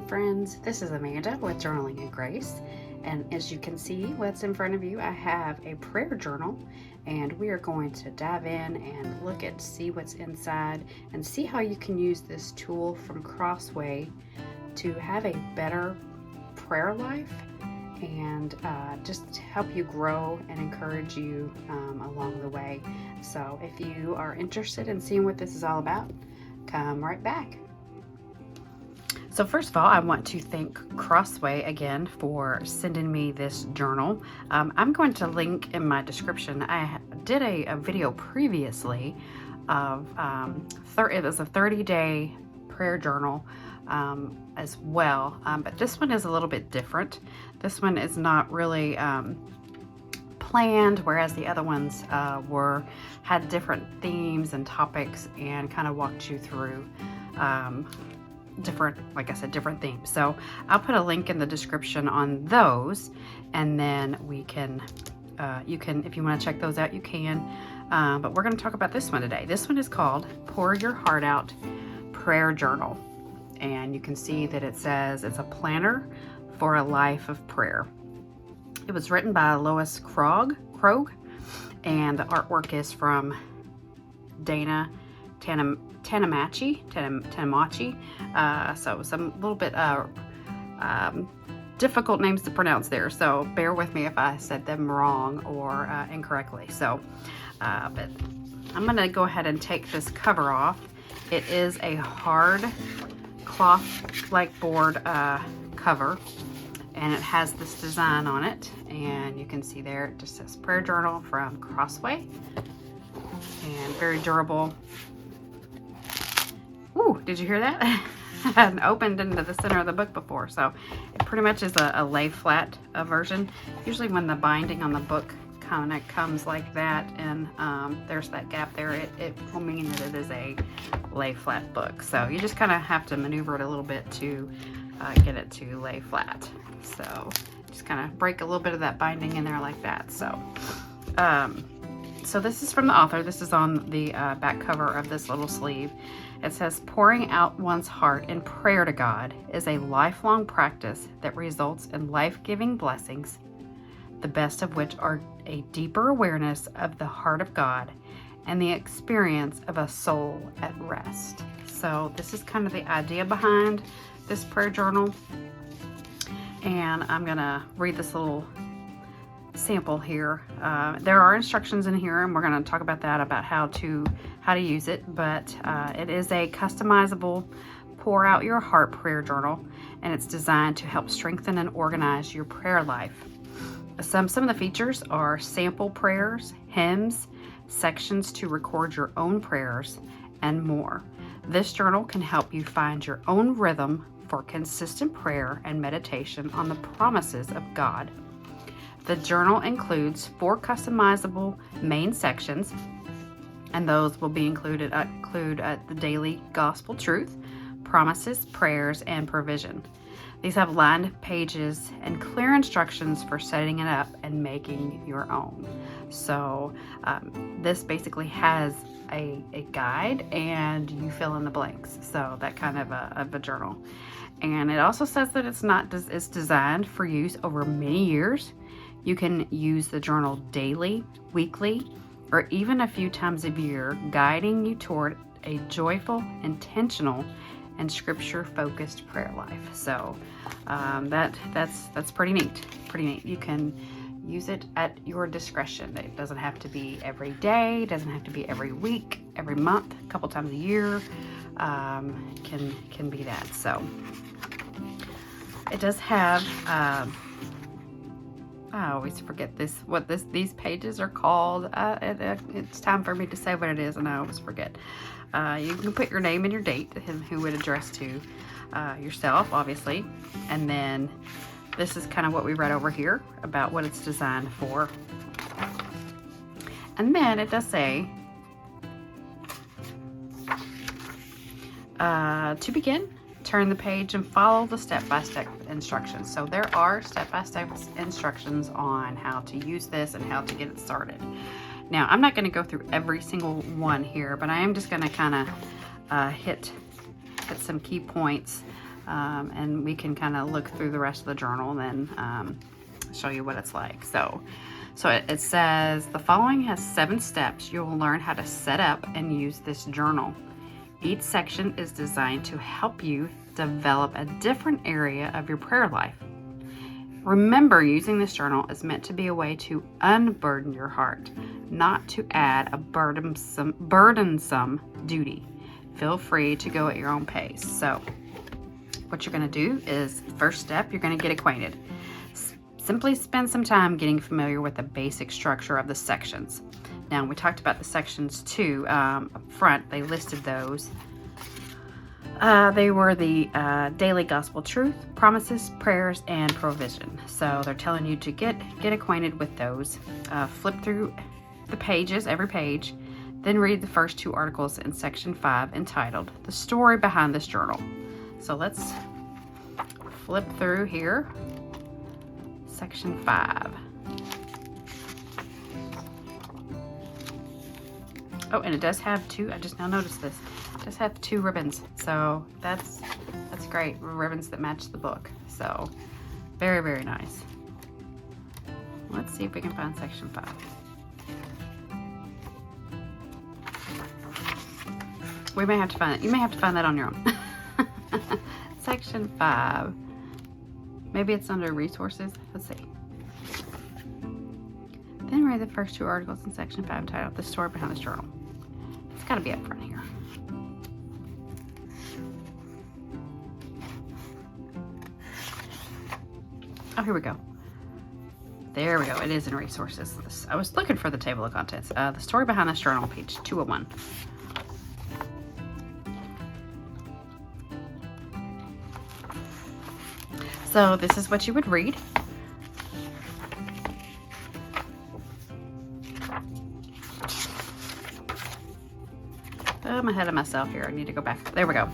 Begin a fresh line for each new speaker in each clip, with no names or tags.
friends. This is Amanda with Journaling and Grace, and as you can see what's in front of you, I have a prayer journal, and we are going to dive in and see what's inside and see how you can use this tool from Crossway to have a better prayer life and just help you grow and encourage you along the way. So if you are interested in seeing what this is all about, come right back. So first of all, I want to thank Crossway again for sending me this journal. I'm going to link in my description. I did a video previously of, it was a 30-day prayer journal as well, but this one is a little bit different. This one is not really planned, whereas the other ones had different themes and topics and kind of walked you through different themes. So I'll put a link in the description on those, and then we can you can, if you want to check those out, you can, but we're going to talk about this one today. This one is called Pour Your Heart Out Prayer Journal, and you can see that it says it's a planner for a life of prayer. It was written by Lois Krogh, and the artwork is from Dana Tanamachi. So some little bit difficult names to pronounce there, so bear with me if I said them wrong or incorrectly. So, but I'm gonna go ahead and take this cover off. It is a hard cloth-like board cover, and it has this design on it, and you can see there it just says Prayer Journal from Crossway, and very durable. Ooh, did you hear that? I hadn't opened into the center of the book before, so it pretty much is a lay flat version. Usually when the binding on the book kind of comes like that and there's that gap there, it will mean that it is a lay flat book. So you just kind of have to maneuver it a little bit to get it to lay flat. So just kind of break a little bit of that binding in there like that. So so this is from the author. This is on the back cover of this little sleeve. It says, pouring out one's heart in prayer to God is a lifelong practice that results in life-giving blessings, the best of which are a deeper awareness of the heart of God and the experience of a soul at rest. So this is kind of the idea behind this prayer journal. And I'm gonna read this little sample here. There are instructions in here, and we're going to talk about that, about how to use it, but it is a customizable pour out your heart prayer journal, and it's designed to help strengthen and organize your prayer life. Some of the features are sample prayers, hymns, sections to record your own prayers, and more. This journal can help you find your own rhythm for consistent prayer and meditation on the promises of God. The journal includes 4 customizable main sections, and those will be include the daily gospel truth, promises, prayers, and provision. These have lined pages and clear instructions for setting it up and making your own. So this basically has a guide, and you fill in the blanks. So that kind of a journal. And it also says that it's designed for use over many years. You can use the journal daily, weekly, or even a few times a year, guiding you toward a joyful, intentional, and scripture-focused prayer life. So that's pretty neat. Pretty neat. You can use it at your discretion. It doesn't have to be every day. It doesn't have to be every week, every month, a couple times a year. Can be that. So it does have. I always forget these pages are called. It's time for me to say what it is, and I always forget. You can put your name and your date, and who it addressed to, yourself, obviously. And then this is kind of what we read over here about what it's designed for. And then it does say, to begin, turn the page and follow the step-by-step instructions. So there are step-by-step instructions on how to use this and how to get it started. Now, I'm not going to go through every single one here, but I am just going to kind of hit some key points and we can kind of look through the rest of the journal and then show you what it's like. So it says, the following has 7 steps you will learn how to set up and use this journal. Each section is designed to help you develop a different area of your prayer life. Remember, using this journal is meant to be a way to unburden your heart, not to add a burdensome duty. Feel free to go at your own pace. So what you're going to do is, first step, you're going to get acquainted. Simply spend some time getting familiar with the basic structure of the sections. Now, we talked about the sections too up front. They listed those. They were the daily gospel truth, promises, prayers, and provision. So they're telling you to get acquainted with those. Flip through the pages, every page, then read the first 2 articles in section 5 entitled The Story Behind This Journal. So let's flip through here. Section 5. Oh, and it does have 2, I just now noticed this. It does have 2 ribbons. So that's great. Ribbons that match the book. So very, very nice. Let's see if we can find section 5. We may have to find it. You may have to find that on your own. Section 5. Maybe it's under resources. Let's see. Then read the first 2 articles in section 5 entitled The Story Behind This Journal. It's got to be up front here. Oh, here we go. There we go. It is in resources. I was looking for the table of contents. The Story Behind This Journal, page 201. So this is what you would read. I'm ahead of myself here. I need to go back. There we go.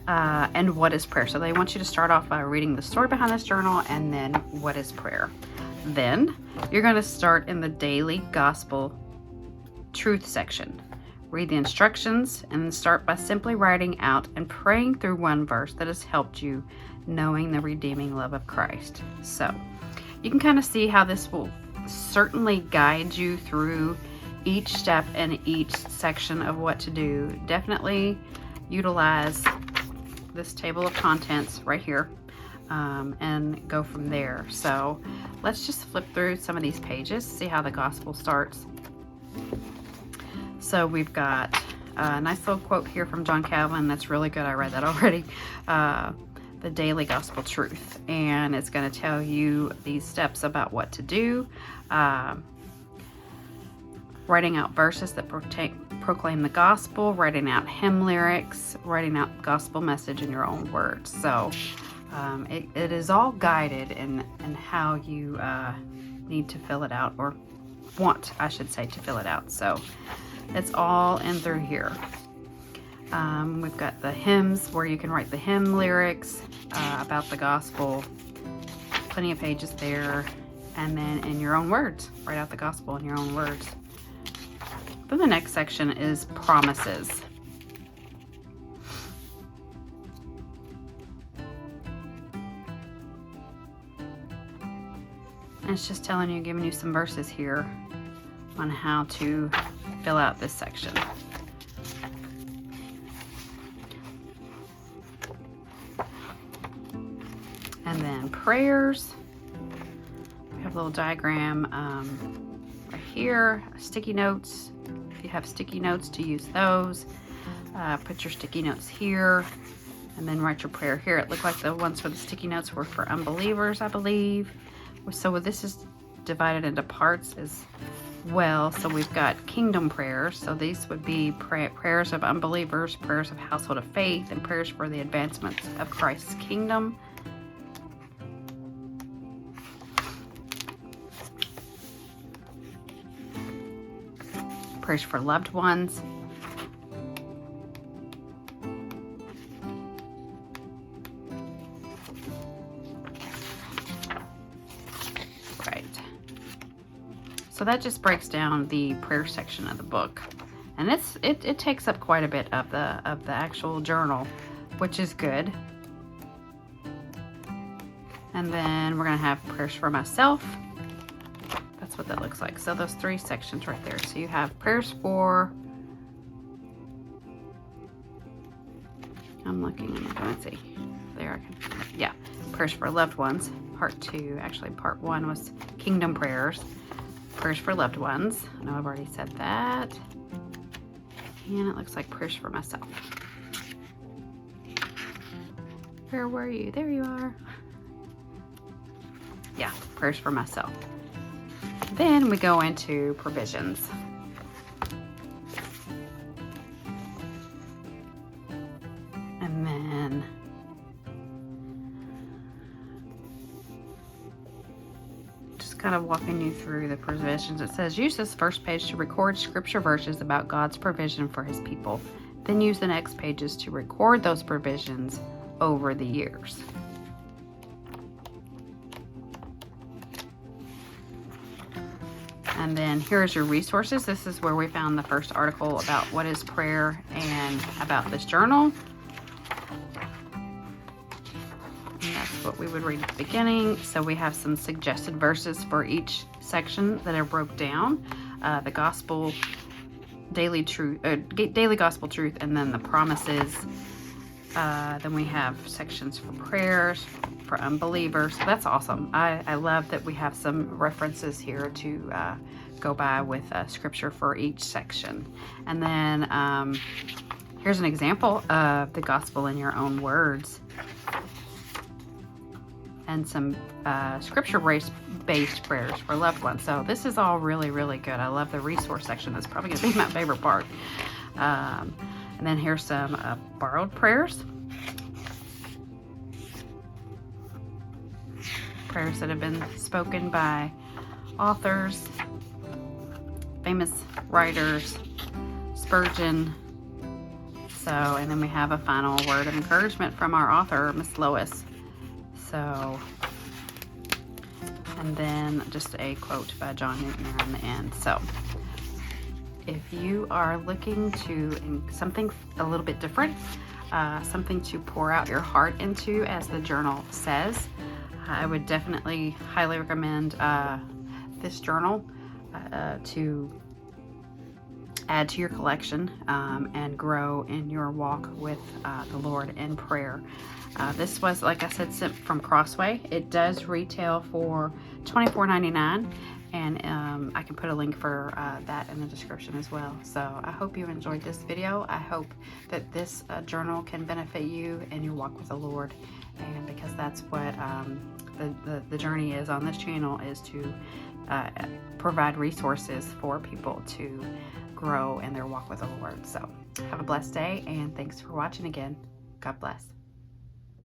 And what is prayer? So they want you to start off by reading the story behind this journal and then what is prayer. Then you're going to start in the daily gospel truth section. Read the instructions and start by simply writing out and praying through one verse that has helped you knowing the redeeming love of Christ. So you can kind of see how this will certainly guide you through each step and each section of what to do. Definitely utilize this table of contents right here and go from there. So let's just flip through some of these pages, see how the gospel starts. So we've got a nice little quote here from John Calvin. That's really good. I read that already. The daily gospel truth. And it's going to tell you these steps about what to do. Writing out verses that proclaim the gospel, writing out hymn lyrics, writing out gospel message in your own words. So it is all guided in how you need to fill it out, or want, I should say, to fill it out. So it's all in through here. We've got the hymns where you can write the hymn lyrics about the gospel. Plenty of pages there. And then in your own words, write out the gospel in your own words. Then the next section is promises. And it's just telling you, giving you some verses here on how to fill out this section. And then prayers. We have a little diagram right here, sticky notes. If you have sticky notes, to use those. Put your sticky notes here and then write your prayer here. It looked like the ones for the sticky notes were for unbelievers, I believe. So this is divided into parts as well. So we've got kingdom prayers. So these would be prayers of unbelievers, prayers of household of faith, and prayers for the advancement of Christ's kingdom. Prayers for loved ones. Right. So that just breaks down the prayer section of the book, and it takes up quite a bit of the actual journal, which is good. And then we're going to have prayers for myself. That's what that looks like. So those 3 sections right there. So you have prayers for, I'm looking, let's see. There I can, yeah. Prayers for loved ones. Part 2, actually part 1 was kingdom prayers. Prayers for loved ones. I know I've already said that. And it looks like prayers for myself. Where were you? There you are. Yeah, prayers for myself. Then we go into provisions. And then just kind of walking you through the provisions. It says, use this first page to record scripture verses about God's provision for his people. Then use the next pages to record those provisions over the years. And then here's your resources. This is where we found the first article about what is prayer and about this journal. And that's what we would read at the beginning. So we have some suggested verses for each section that are broke down. The gospel, daily truth, daily gospel truth, and then the promises. Then we have sections for prayers for unbelievers. So that's awesome. I love that we have some references here to go by with scripture for each section. And then here's an example of the gospel in your own words, and some scripture-based prayers for loved ones. So this is all really, really good. I love the resource section. That's probably going to be my favorite part. And then here's some borrowed prayers. Prayers that have been spoken by authors, famous writers, Spurgeon. So, and then we have a final word of encouragement from our author, Miss Lois. So, and then just a quote by John Newton in the end. So, if you are looking to something a little bit different, something to pour out your heart into, as the journal says, I would definitely highly recommend this journal to add to your collection and grow in your walk with the Lord in prayer. This was, like I said, sent from Crossway. It does retail for $24.99, and I can put a link for that in the description as well. So I hope you enjoyed this video. I hope that this journal can benefit you in your walk with the Lord, and because that's what the journey is on this channel, is to provide resources for people to grow in their walk with the Lord. So have a blessed day, and thanks for watching again. God bless.